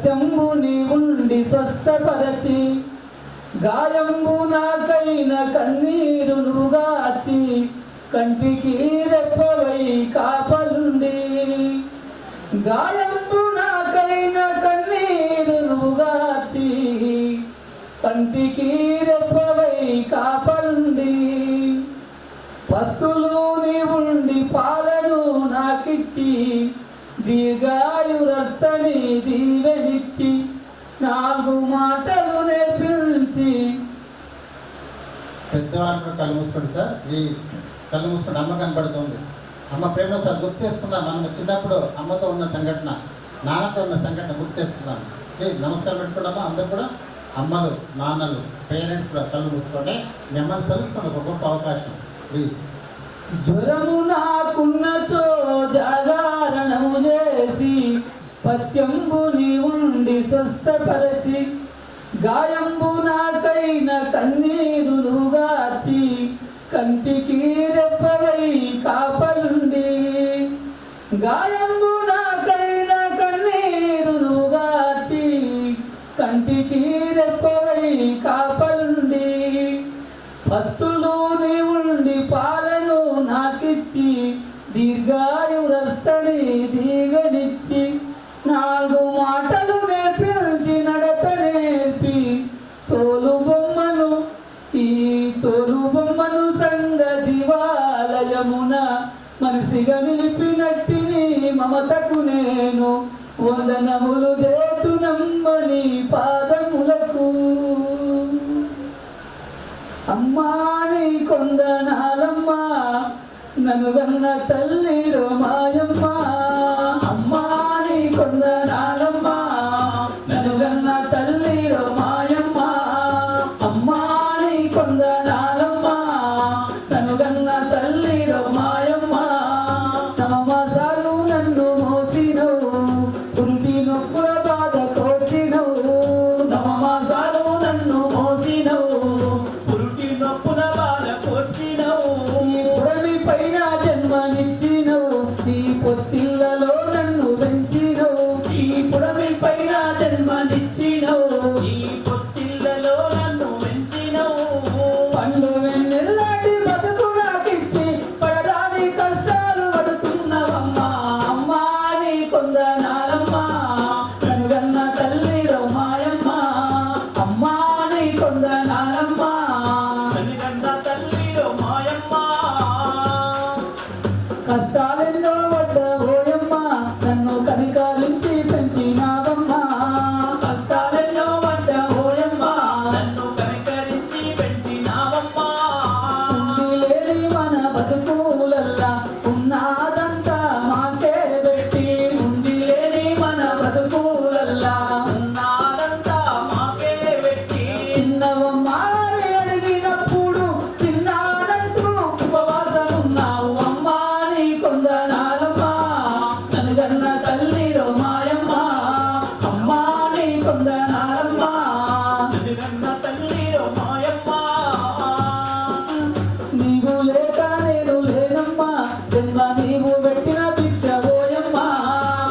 పత్యంబు నీ ఉండి స్వస్థపరచి గాయంబు నాకైన కన్నీరు నువ్వుగాచి కంటికి రెప్పవై కాపలుండి గాయంబు నాకైన కన్నీరు నువ్వుగాచి కంటికి రెప్పవై కాపలుండి వస్తులు నీ ఉండి పాలను నాకిచ్చి దీర్ఘాయురస్తని దీవెనిచ్చి 4 మాటలు నేర్పించి. పెద్దవాళ్ళు కళ్ళు మూసుకోండి సార్. ఈ కళ్ళు మూసుకోండి. అమ్మ కనపడుతుంది. అమ్మ ప్రేమ సార్ గుర్తు చేసుకుందాం. మనం చిన్నప్పుడు అమ్మతో ఉన్న సంఘటన, నాన్నతో ఉన్న సంఘటన గుర్తు చేసుకుందాం. ప్లీజ్ నమస్కారం పెట్టుకోవడమా అందరూ కూడా. అమ్మలు, నాన్నలు, పేరెంట్స్ కూడా కళ్ళు మూసుకోండి. మిమ్మల్ని తెలుసుకోండి, ఒక గొప్ప అవకాశం. ప్లీజ్. జ్వరము నాకున్నచో జాగరణము చేసి పత్యంబు నీ ఉండి స్వస్థపరచి గాయంబు నాకైన కన్నీరు నువ్వుగాచి కంటికి రెప్పవై కాపలుండి గాయంబు నాకైన కన్నీరు నువ్వుగాచి కంటికి రెప్పవై కాపలుండి వస్తులు నీ ఉండి పాలను నాకిచ్చి దీర్ఘాయురస్తని దీవెనిచ్చి 4 మాటలు నేర్పించి నడత నేర్పి తోలు బొమ్మను సంగ దివాలయమున మనిషిగా నిలిపినట్టిని మమతకు నేను వందనములు చేతునమ్మని పాదములకు. అమ్మా నీ కొందనాలమ్మా నన్ను గన్న తల్లి రోమాయమ్మ. అమ్మా నీ కొందనాలమ్మా నన్ను గన్న తల్లి రోమాయమ్మ. అమ్మా నీ కొందనాలమ్మా నన్ను గన్న తల్లి రోమాయమ్మ. నవమాసాలు నన్ను మోసినవు పురుటి నొప్పుల బాధ కోచినవు. నవమాసాలు నన్ను మోసినవు పురుటి నొప్పుల బాధ కోచినవు. ఈ పుడమి పైన జన్మనిచ్చినవు ఈ పొత్తిళ్లలో నన్ను పెంచినవు. ఈ పుడమి పైన జన్మనిచ్చినవు ఈ పొత్తిళ్లలో నన్ను పెంచినవు. పండు వెన్నెల్లాంటి బతుకు నాకిచ్చి పడరాని కష్టాలు పడుతున్నవమ్మా. అమ్మా నీ కొందనాలమ్మా నన్ను గన్న తల్లి రోమాయమ్మ. అమ్మా నీ కొందనా